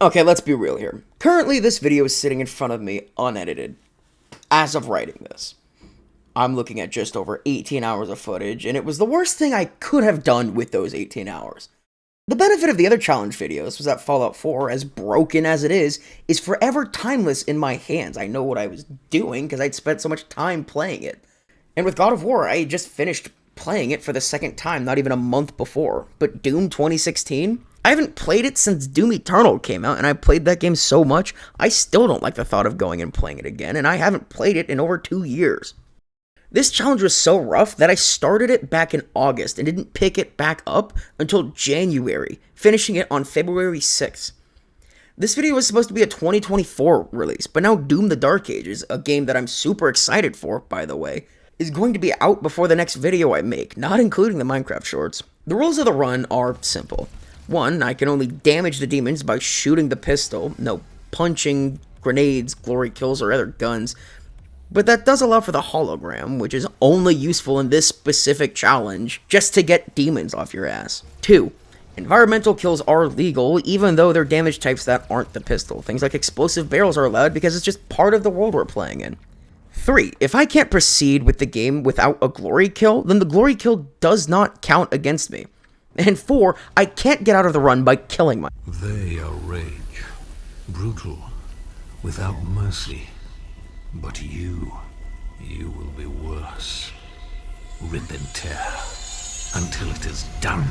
Okay, let's be real here. Currently, this video is sitting in front of me unedited, as of writing this. I'm looking at just over 18 hours of footage, and it was the worst thing I could have done with those 18 hours. The benefit of the other challenge videos was that Fallout 4, as broken as it is forever timeless in my hands. I know what I was doing because I'd spent so much time playing it. And with God of War, I just finished playing it for the second time not even a month before. But Doom 2016? I haven't played it since Doom Eternal came out, and I played that game so much, I still don't like the thought of going and playing it again, and I haven't played it in over 2 years. This challenge was so rough that I started it back in August and didn't pick it back up until January, finishing it on February 6th. This video was supposed to be a 2024 release, but now Doom the Dark Ages, a game that I'm super excited for, by the way, is going to be out before the next video I make, not including the Minecraft shorts. The rules of the run are simple. 1, I can only damage the demons by shooting the pistol, no punching, grenades, glory kills, or other guns. But that does allow for the hologram, which is only useful in this specific challenge, just to get demons off your ass. 2, environmental kills are legal, even though they're damage types that aren't the pistol. Things like explosive barrels are allowed because it's just part of the world we're playing in. 3, if I can't proceed with the game without a glory kill, then the glory kill does not count against me. And 4, I can't get out of the run by killing my... They are rage, brutal, without mercy. But you will be worse. Rip and tear, until it is done.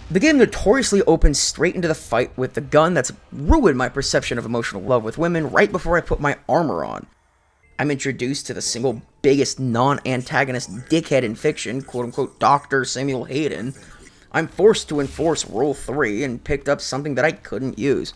The game notoriously opens straight into the fight with the gun that's ruined my perception of emotional love with women right before I put my armor on. I'm introduced to the single biggest non-antagonist dickhead in fiction, quote-unquote Dr. Samuel Hayden. I'm forced to enforce Rule 3 and picked up something that I couldn't use.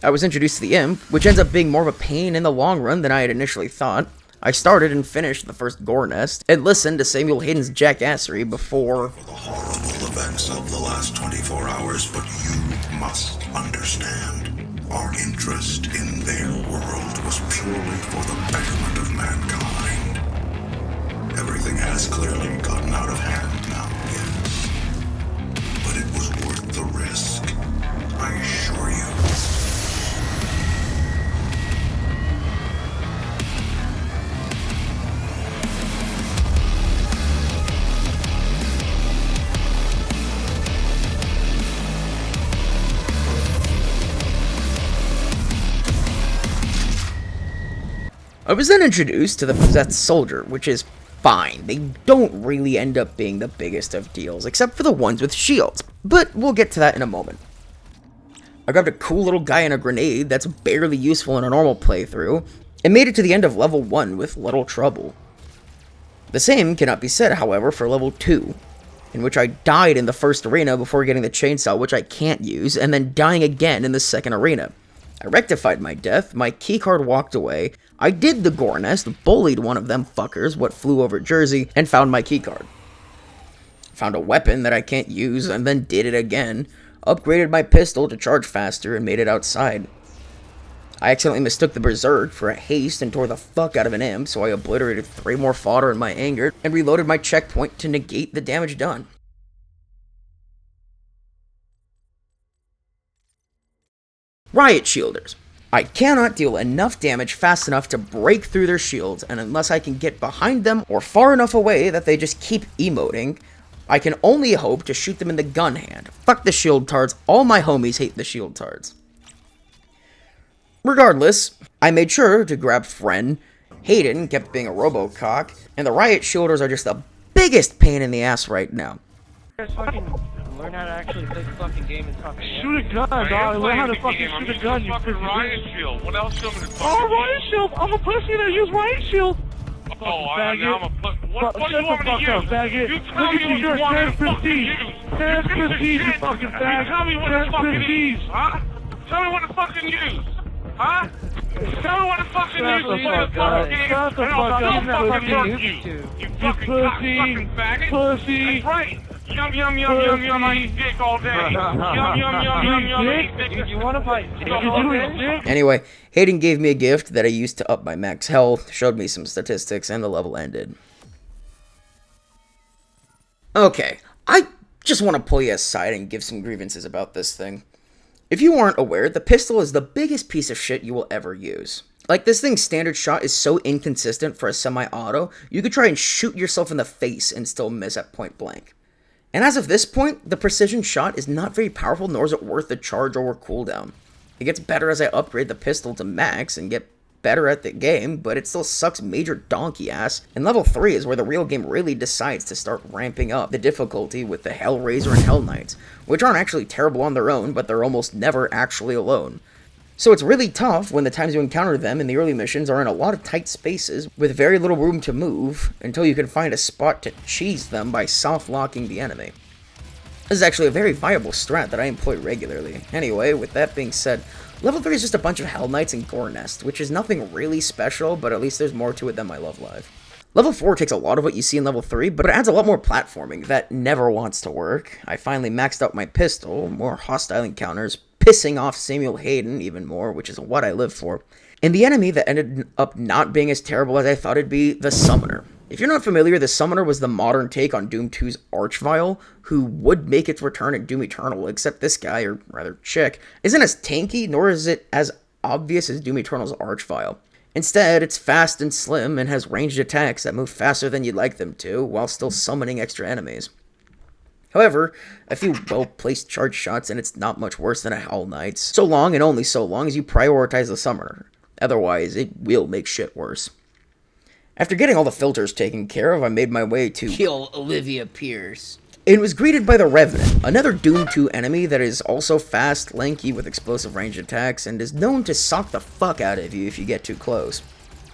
I was introduced to the Imp, which ends up being more of a pain in the long run than I had initially thought. I started and finished the first gore nest, and listened to Samuel Hayden's jackassery before... For the horrible events of the last 24 hours, but you must understand. Our interest in their world was purely for the betterment of mankind. Everything has clearly gotten out of hand now, yes. But it was worth the risk, I assure you. I was then introduced to the Possessed Soldier, which is fine. They don't really end up being the biggest of deals, except for the ones with shields, but we'll get to that in a moment. I grabbed a cool little guy and a grenade that's barely useful in a normal playthrough, and made it to the end of level 1 with little trouble. The same cannot be said, however, for level 2, in which I died in the first arena before getting the chainsaw, which I can't use, and then dying again in the second arena. I rectified my death, my keycard walked away, I did the gore nest, bullied one of them fuckers, what flew over Jersey, and found my keycard. Found a weapon that I can't use, and then did it again, upgraded my pistol to charge faster, and made it outside. I accidentally mistook the Berserk for a haste and tore the fuck out of an imp, so I obliterated 3 more fodder in my anger, and reloaded my checkpoint to negate the damage done. Riot Shielders. I cannot deal enough damage fast enough to break through their shields, and unless I can get behind them or far enough away that they just keep emoting, I can only hope to shoot them in the gun hand. Fuck the shield tards, all my homies hate the shield tards. Regardless, I made sure to grab Friend. Hayden kept being a robocock, and the Riot Shielders are just the biggest pain in the ass right now. Learn how to actually play the fucking game and talk. Shoot a gun, dog. Learn how to fucking shoot a gun, you fucking pussy. riot shield. What else you want me to Oh, riot shield! I'm a pussy that use riot shield! Oh, now I'm a what do you want me to use? Faggot. You tell me what you want me to fucking use. That's prestige, you fucking fag. You tell me what to fucking use, huh? Tell me what to fucking use, huh? Tell me what to fucking use to play the fucking game, Shut the and I'll fuck still up. fucking hurt you. You fucking cock-sucking faggot. Pussy. That's right. Yum, yum, yum, yum, yum, I eat dick all day. Yum, yum, yum, yum, yum, I eat dick. You wanna fight? Anyway, Hayden gave me a gift that I used to up my max health, showed me some statistics, and the level ended. Okay, I just want to pull you aside and give some grievances about this thing. If you aren't aware, the pistol is the biggest piece of shit you will ever use. Like, this thing's standard shot is so inconsistent for a semi-auto, you could try and shoot yourself in the face and still miss at point blank. And as of this point, the precision shot is not very powerful, nor is it worth the charge or cooldown. It gets better as I upgrade the pistol to max and get better at the game, but it still sucks major donkey ass, and level 3 is where the real game really decides to start ramping up the difficulty with the Hellraiser and Hell Knights, which aren't actually terrible on their own, but they're almost never actually alone. So it's really tough when the times you encounter them in the early missions are in a lot of tight spaces with very little room to move until you can find a spot to cheese them by soft-locking the enemy. This is actually a very viable strat that I employ regularly. Anyway, with that being said, level 3 is just a bunch of Hell Knights and Gore Nest, which is nothing really special, but at least there's more to it than my Love Live. Level 4 takes a lot of what you see in level 3, but it adds a lot more platforming that never wants to work. I finally maxed out my pistol, more hostile encounters, pissing off Samuel Hayden even more, which is what I live for. And the enemy that ended up not being as terrible as I thought it'd be, the Summoner. If you're not familiar, the Summoner was the modern take on Doom 2's Archvile, who would make its return in Doom Eternal, except this guy, or rather chick, isn't as tanky, nor is it as obvious as Doom Eternal's Archvile. Instead, it's fast and slim, and has ranged attacks that move faster than you'd like them to, while still summoning extra enemies. However, a few well-placed charge shots, and it's not much worse than a Hell Knight's, so long and only so long as you prioritize the Summoner. Otherwise, it will make shit worse. After getting all the filters taken care of, I made my way to kill Olivia Pierce. And was greeted by the Revenant, another Doom 2 enemy that is also fast, lanky, with explosive range attacks, and is known to sock the fuck out of you if you get too close.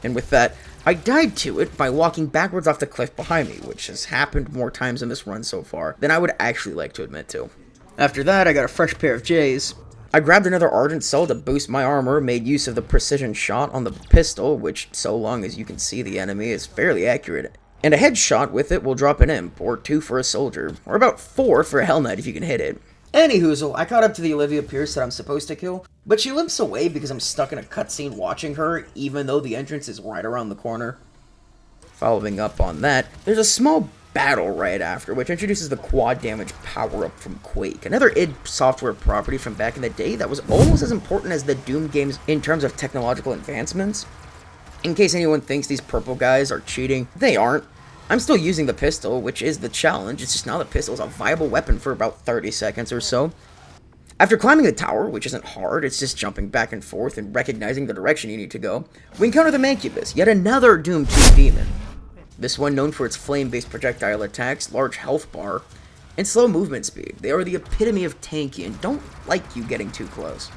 And with that, I died to it by walking backwards off the cliff behind me, which has happened more times in this run so far than I would actually like to admit to. After that, I got a fresh pair of J's. I grabbed another Ardent Cell to boost my armor, made use of the precision shot on the pistol, which, so long as you can see the enemy, is fairly accurate. And a headshot with it will drop an imp, or 2 for a soldier, or about 4 for a Hell Knight if you can hit it. Anyhoozle, I caught up to the Olivia Pierce that I'm supposed to kill, but she limps away because I'm stuck in a cutscene watching her, even though the entrance is right around the corner. Following up on that, there's a small battle right after, which introduces the quad damage power-up from Quake, another id Software property from back in the day that was almost as important as the Doom games in terms of technological advancements. In case anyone thinks these purple guys are cheating, they aren't. I'm still using the pistol, which is the challenge, it's just now the pistol is a viable weapon for about 30 seconds or so. After climbing the tower, which isn't hard, it's just jumping back and forth and recognizing the direction you need to go, we encounter the Mancubus, yet another Doom 2 demon. This one known for its flame-based projectile attacks, large health bar, and slow movement speed. They are the epitome of tanky and don't like you getting too close.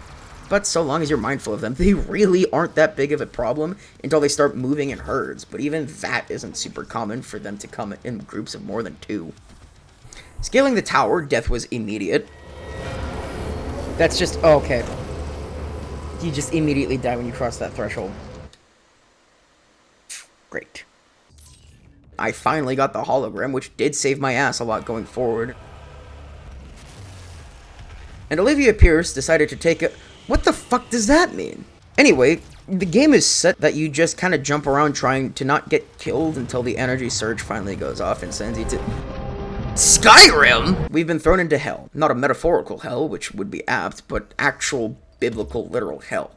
But so long as you're mindful of them, they really aren't that big of a problem until they start moving in herds, but even that isn't super common for them to come in groups of more than 2. Scaling the tower, death was immediate. That's just, oh, okay. You just immediately die when you cross that threshold. Great. I finally got the hologram, which did save my ass a lot going forward. And Olivia Pierce decided to take a... What the fuck does that mean? Anyway, the game is set that you just kind of jump around trying to not get killed until the energy surge finally goes off and sends you to... Skyrim! We've been thrown into hell. Not a metaphorical hell, which would be apt, but actual biblical literal hell.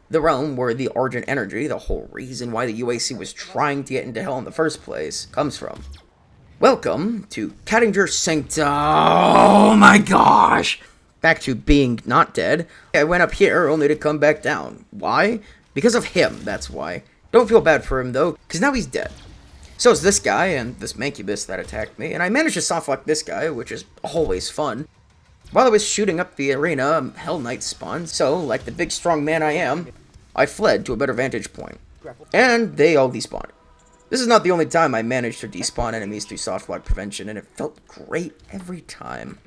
The realm where the Argent energy, the whole reason why the UAC was trying to get into hell in the first place, comes from. Welcome to Cattinger Sanctum. Oh my gosh! Back to being not dead. I went up here only to come back down. Why? Because of him, that's why. Don't feel bad for him though, because now he's dead. So is this guy and this Mancubus that attacked me, and I managed to softlock this guy, which is always fun. While I was shooting up the arena, Hell Knight spawned, so, like the big strong man I am, I fled to a better vantage point. And they all despawned. This is not the only time I managed to despawn enemies through softlock prevention, and it felt great every time.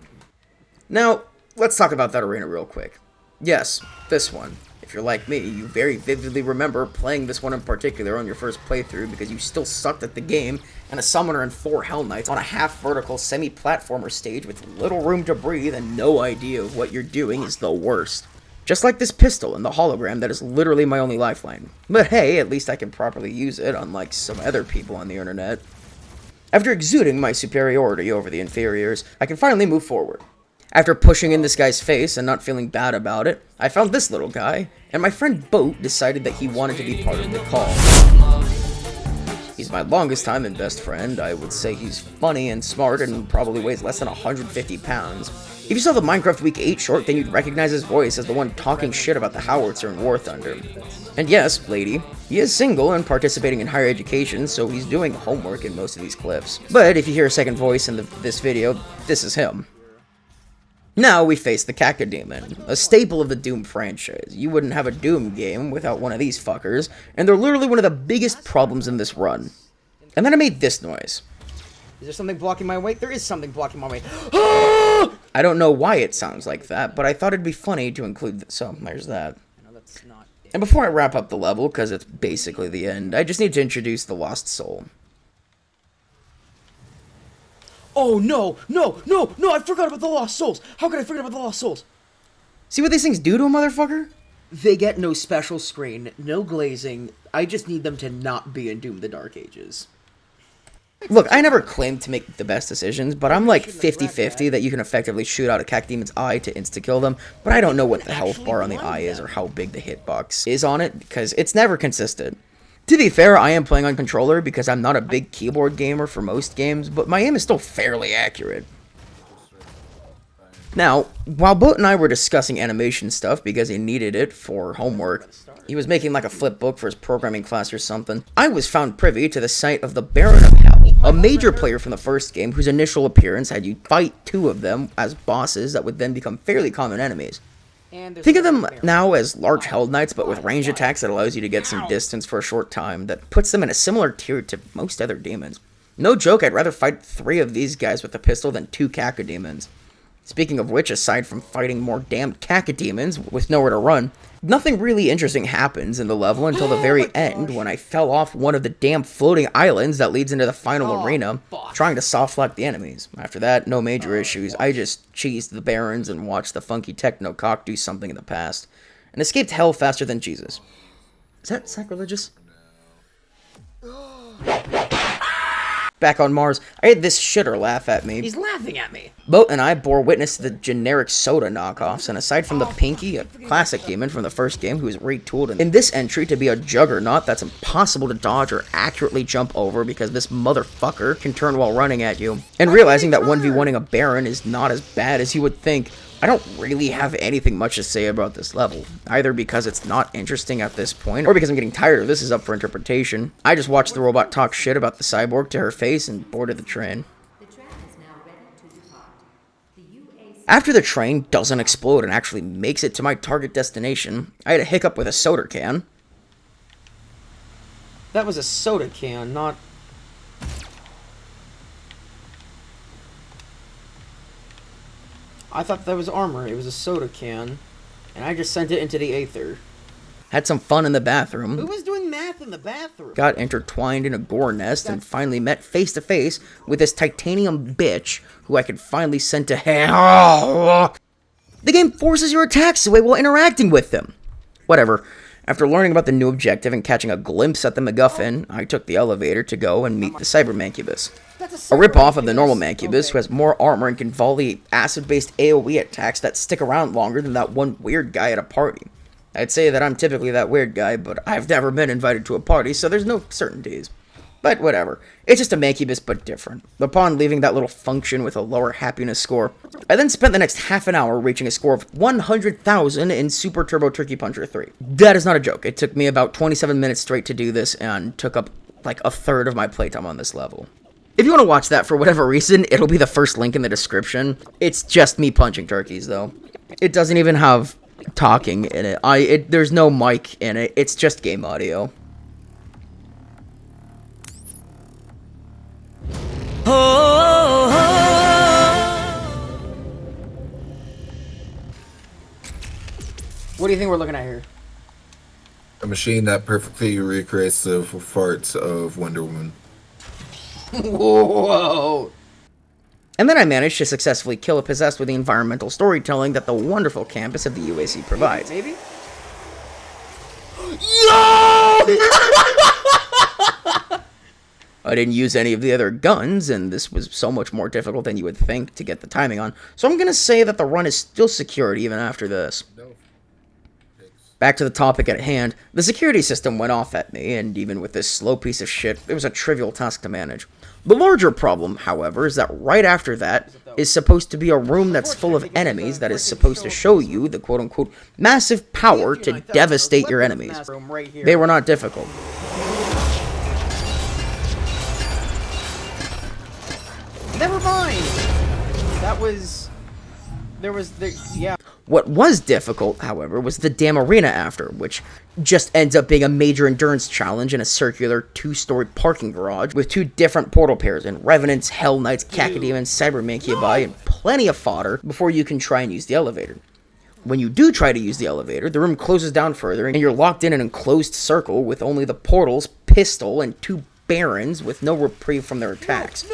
Now, let's talk about that arena real quick. Yes, this one. If you're like me, you very vividly remember playing this one in particular on your first playthrough because you still sucked at the game, and a summoner and 4 Hell Knights on a half-vertical semi-platformer stage with little room to breathe and no idea of what you're doing is the worst. Just like this pistol and the hologram that is literally my only lifeline. But hey, at least I can properly use it, unlike some other people on the internet. After exuding my superiority over the inferiors, I can finally move forward. After pushing in this guy's face and not feeling bad about it, I found this little guy, and my friend Boat decided that he wanted to be part of the call. He's my longest time and best friend. I would say he's funny and smart and probably weighs less than 150 pounds. If you saw the Minecraft Week 8 short, then you'd recognize his voice as the one talking shit about the Howitzer in War Thunder. And yes, lady, he is single and participating in higher education, so he's doing homework in most of these clips. But if you hear a second voice in this video, this is him. Now we face the Cacodemon, a staple of the Doom franchise. You wouldn't have a Doom game without one of these fuckers, and they're literally one of the biggest problems in this run. And then I made this noise. Is there something blocking my way? There is something blocking my way. I don't know why it sounds like that, but I thought it'd be funny to include this. So, there's that. And before I wrap up the level, because it's basically the end, I just need to introduce the Lost Soul. Oh, no, I forgot about the Lost Souls. How could I forget about the Lost Souls? See what these things do to a motherfucker? They get no special screen, no glazing. I just need them to not be in Doom the Dark Ages. Look, I never claimed to make the best decisions, but I'm like 50-50 that you can effectively shoot out a Cacdemon's eye to insta-kill them, but I don't know what the health bar on the eye is or how big the hitbox is on it, because it's never consistent. To be fair, I am playing on controller because I'm not a big keyboard gamer for most games, but my aim is still fairly accurate. Now, while Boat and I were discussing animation stuff because he needed it for homework, he was making like a flip book for his programming class or something, I was found privy to the sight of the Baron of Hell, a major player from the first game whose initial appearance had you fight two of them as bosses that would then become fairly common enemies. Think of them now as large Held Knights, but with range attacks that allows you to get some distance for a short time, that puts them in a similar tier to most other demons. No joke, I'd rather fight 3 of these guys with a pistol than 2 Cacodemons. Speaking of which, aside from fighting more damned Cacodemons with nowhere to run, nothing really interesting happens in the level until the very end when I fell off one of the damn floating islands that leads into the final arena, trying to soft-lock the enemies. After that, no major issues. I just cheesed the Barons and watched the funky techno cock do something in the past, and escaped hell faster than Jesus. Is that sacrilegious? Back on Mars, I had this shitter laugh at me. He's laughing at me! Boat and I bore witness to the generic soda knockoffs, and aside from the Pinky, a classic demon from the first game who is retooled in this entry to be a juggernaut that's impossible to dodge or accurately jump over because this motherfucker can turn while running at you, and realizing that 1v1ing a Baron is not as bad as you would think, I don't really have anything much to say about this level, either because it's not interesting at this point, or because I'm getting tired of this is up for interpretation. I just watched the robot talk shit about the cyborg to her face and boarded the train. After the train doesn't explode and actually makes it to my target destination, I had a hiccup with a soda can. That was a soda can, not... I thought that was armor. It was a soda can, and I just sent it into the aether. Had some fun in the bathroom. Who was doing math in the bathroom? Got intertwined in a gore nest and finally met face to face with this titanium bitch who I could finally send to hell. The game forces your attacks away while interacting with them. Whatever. After learning about the new objective and catching a glimpse at the MacGuffin, I took the elevator to go and meet the Cyber Mancubus. A ripoff of the normal Mancubus who has more armor and can volley acid-based AoE attacks that stick around longer than that one weird guy at a party. I'd say that I'm typically that weird guy, but I've never been invited to a party, so there's no certainties. But whatever. It's just a Mancubus, but different. Upon leaving that little function with a lower happiness score, I then spent the next half an hour reaching a score of 100,000 in Super Turbo Turkey Puncher 3. That is not a joke. It took me about 27 minutes straight to do this, and took up like a third of my playtime on this level. If you want to watch that for whatever reason, it'll be the first link in the description. It's just me punching turkeys, though. It doesn't even have talking in it. There's no mic in it. It's just game audio. What do you think we're looking at here? A machine that perfectly recreates the farts of Wonder Woman. Whoa! And then I managed to successfully kill a possessed with the environmental storytelling that the wonderful campus of the UAC provides. Maybe? Yo! I didn't use any of the other guns, and this was so much more difficult than you would think to get the timing on, so I'm gonna say that the run is still secured even after this. Back to the topic at hand, the security system went off at me, and even with this slow piece of shit, it was a trivial task to manage. The larger problem, however, is that right after that is supposed to be a room that's full of enemies that is supposed to show you the quote-unquote massive power to devastate your enemies. They were not difficult. Never mind! Yeah. What was difficult, however, was the damn arena after, which just ends up being a major endurance challenge in a circular 2-story parking garage with 2 different portal pairs and Revenants, Hell Knights, Cacodemons, Cybermancubi, and plenty of fodder before you can try and use the elevator. When you do try to use the elevator, the room closes down further and you're locked in an enclosed circle with only the portals, pistol, and 2 barons with no reprieve from their attacks.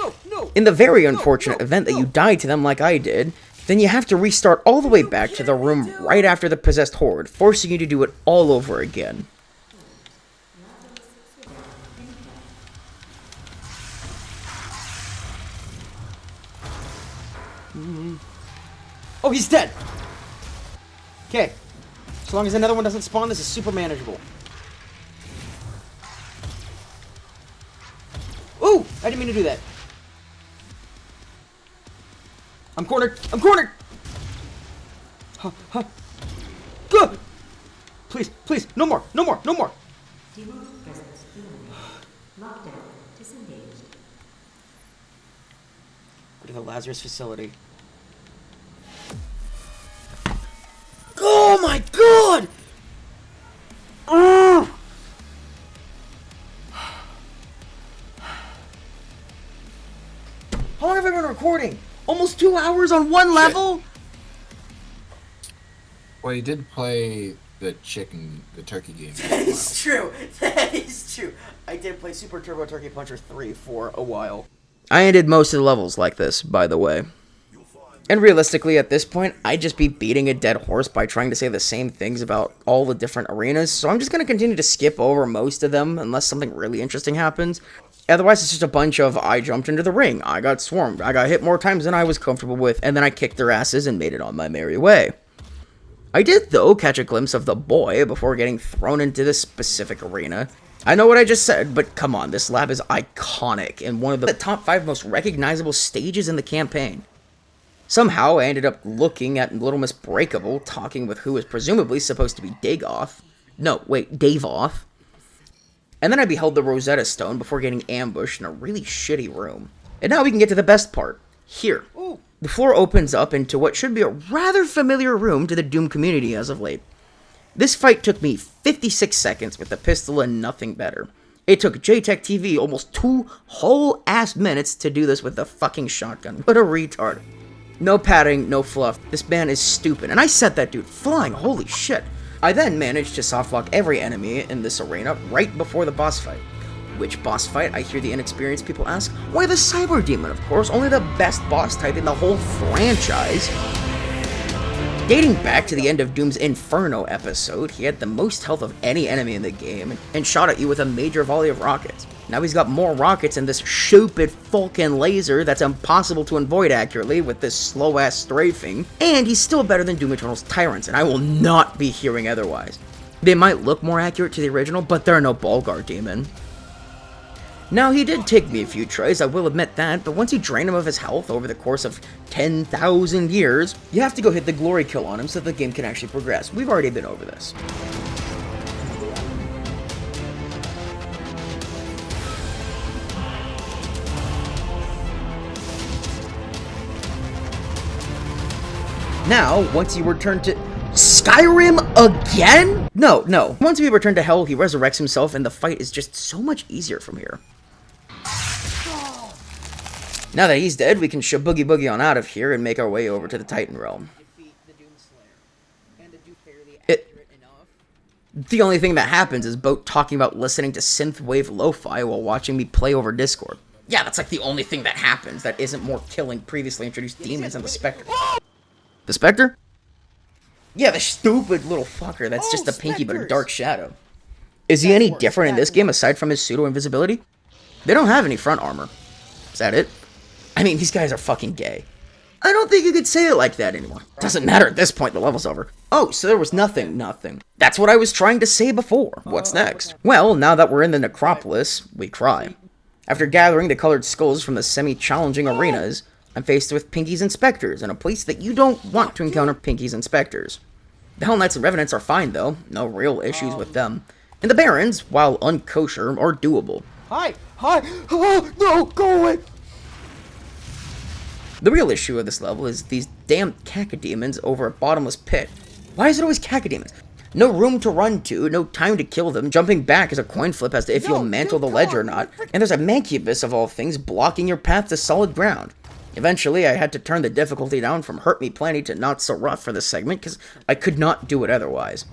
In the very unfortunate event that you die to them like I did, then you have to restart all the way back to the room right after the possessed horde, forcing you to do it all over again. Oh, he's dead! Okay. As long as another one doesn't spawn, this is super manageable. Ooh! I didn't mean to do that. I'm cornered! I'm cornered! Huh, huh. Good! Please, please, no more, no more, no more! Demon's presence eliminated. Lockdown disengaged. Go to the Lazarus facility. Oh my god! Ugh! How long have I been recording? Almost 2 hours on one level? Well, you did play the turkey game. That is true. That is true. I did play Super Turbo Turkey Puncher 3 for a while. I ended most of the levels like this, by the way. And realistically, at this point, I'd just be beating a dead horse by trying to say the same things about all the different arenas, so I'm just going to continue to skip over most of them unless something really interesting happens. Otherwise, it's just a bunch of, I jumped into the ring, I got swarmed, I got hit more times than I was comfortable with, and then I kicked their asses and made it on my merry way. I did, though, catch a glimpse of the boy before getting thrown into this specific arena. I know what I just said, but come on, this lab is iconic and one of the top 5 most recognizable stages in the campaign. Somehow, I ended up looking at Little Miss Breakable, talking with who was presumably supposed to be Dagoth. No, wait, Davoth. And then I beheld the Rosetta Stone before getting ambushed in a really shitty room. And now we can get to the best part. Here. Ooh. The floor opens up into what should be a rather familiar room to the Doom community as of late. This fight took me 56 seconds with the pistol and nothing better. It took JTech TV almost 2 whole ass minutes to do this with the fucking shotgun. What a retard. No padding, no fluff. This man is stupid. And I set that dude flying, holy shit. I then managed to softlock every enemy in this arena right before the boss fight. Which boss fight, I hear the inexperienced people ask? Why, the Cyber Demon, of course, only the best boss type in the whole franchise. Dating back to the end of Doom's Inferno episode, he had the most health of any enemy in the game, and shot at you with a major volley of rockets. Now he's got more rockets and this stupid Falcon laser that's impossible to avoid accurately with this slow-ass strafing, and he's still better than Doom Eternal's Tyrants, and I will not be hearing otherwise. They might look more accurate to the original, but they're no Bulgar Demon. Now, he did take me a few tries, I will admit that, but once you drain him of his health over the course of 10,000 years, you have to go hit the glory kill on him so the game can actually progress. We've already been over this. Now, once you return to Skyrim again? No. Once we return to Hell, he resurrects himself, and the fight is just so much easier from here. Now that he's dead, we can boogie boogie on out of here and make our way over to the Titan Realm. The only thing that happens is Boat talking about listening to synthwave lo-fi while watching me play over Discord. Yeah, that's like the only thing that happens that isn't more killing previously introduced demons and the Spectre. The Spectre? Yeah, the stupid little fucker that's just a pinky but a dark shadow. Is he any different in this game aside from his pseudo-invisibility? They don't have any front armor. Is that it? I mean, these guys are fucking gay. I don't think you could say it like that anymore. Doesn't matter at this point, the level's over. Oh, so there was nothing. That's what I was trying to say before. What's next? Well, now that we're in the necropolis, we cry. After gathering the colored skulls from the semi-challenging arenas, I'm faced with Pinky's Inspectors in a place that you don't want to encounter Pinky's Inspectors. The Hell Knights and Revenants are fine, though. No real issues with them. And the Barons, while unkosher, are doable. Hi! Oh, no, go away! The real issue of this level is these damn cacodemons over a bottomless pit. Why is it always cacodemons? No room to run to, no time to kill them. Jumping back is a coin flip as to if you'll mantle the ledge or not. And there's a Mancubus of all things blocking your path to solid ground. Eventually, I had to turn the difficulty down from Hurt Me Plenty to Not So Rough for this segment because I could not do it otherwise.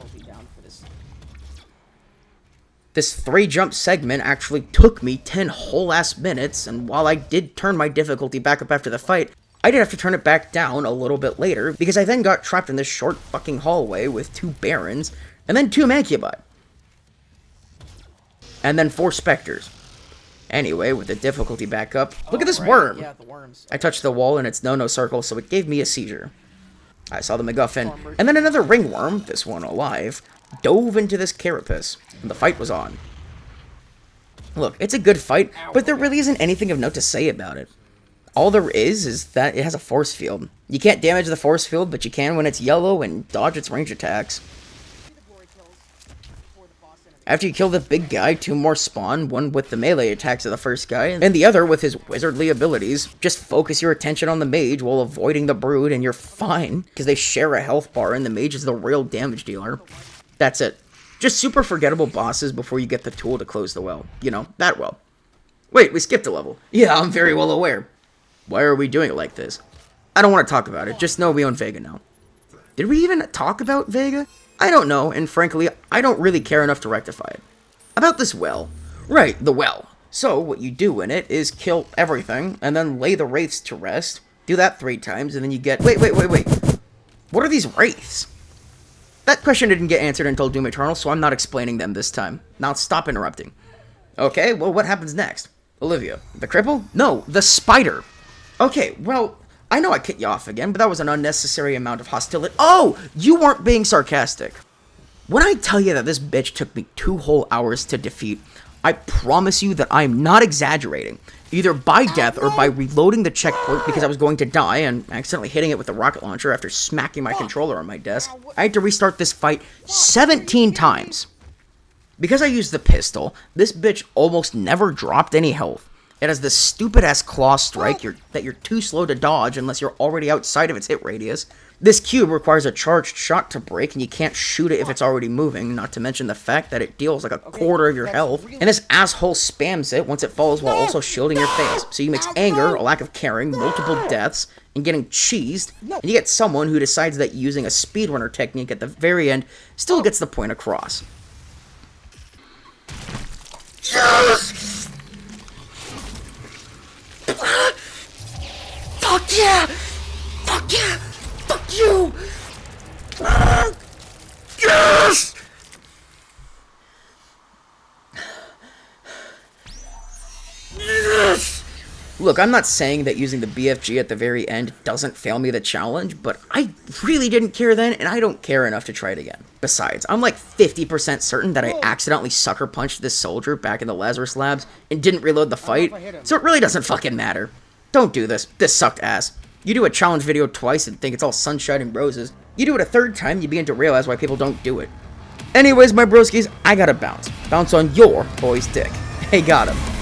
This 3-jump segment actually took me 10 whole ass minutes, and while I did turn my difficulty back up after the fight, I did have to turn it back down a little bit later, because I then got trapped in this short fucking hallway with 2 Barons, and then 2 Mancubi. And then 4 Spectres. Anyway, with the difficulty back up, look at this worm! Yeah, the worms. I touched the wall in its no-no circle, so it gave me a seizure. I saw the MacGuffin, and then another ringworm, this one alive, dove into this carapace, and the fight was on. Look, it's a good fight, but there really isn't anything of note to say about it. All there is that it has a force field. You can't damage the force field, but you can when it's yellow and dodge its range attacks. After you kill the big guy, 2 more spawn, one with the melee attacks of the first guy, and the other with his wizardly abilities. Just focus your attention on the mage while avoiding the brood, and you're fine, because they share a health bar, and the mage is the real damage dealer. That's it. Just super forgettable bosses before you get the tool to close the well. You know, that well. Wait, we skipped a level. Yeah, I'm very well aware. Why are we doing it like this? I don't want to talk about it, just know we own Vega now. Did we even talk about Vega? I don't know, and frankly, I don't really care enough to rectify it. About this well. Right, the well. So, what you do in it is kill everything, and then lay the wraiths to rest. Do that 3 times, and then you get... Wait. What are these wraiths? That question didn't get answered until Doom Eternal, so I'm not explaining them this time. Now stop interrupting. Okay, well, what happens next? Olivia. The cripple? No, the spider. Okay, well... I know I cut you off again, but that was an unnecessary amount of hostility. Oh! You weren't being sarcastic. When I tell you that this bitch took me 2 whole hours to defeat, I promise you that I'm not exaggerating. Either by death or by reloading the checkpoint because I was going to die and accidentally hitting it with the rocket launcher after smacking my controller on my desk, I had to restart this fight 17 times. Because I used the pistol, this bitch almost never dropped any health. It has this stupid-ass claw strike that you're too slow to dodge unless you're already outside of its hit radius. This cube requires a charged shot to break, and you can't shoot it if it's already moving, not to mention the fact that it deals like a quarter of your health. And this asshole spams it once it falls while also shielding your face. So you mix anger, a lack of caring, multiple deaths, and getting cheesed, and you get someone who decides that using a speedrunner technique at the very end still gets the point across. Yes! Fuck yeah! Fuck yeah! Fuck you! Yes! Yes! Look, I'm not saying that using the BFG at the very end doesn't fail me the challenge, but I really didn't care then, and I don't care enough to try it again. Besides, I'm like 50% certain that I accidentally sucker punched this soldier back in the Lazarus Labs and didn't reload the fight, so it really doesn't fucking matter. Don't do this. This sucked ass. You do a challenge video twice and think it's all sunshine and roses. You do it a 3rd time, you begin to realize why people don't do it. Anyways, my broskies, I gotta bounce. Bounce on your boy's dick. Hey, got him.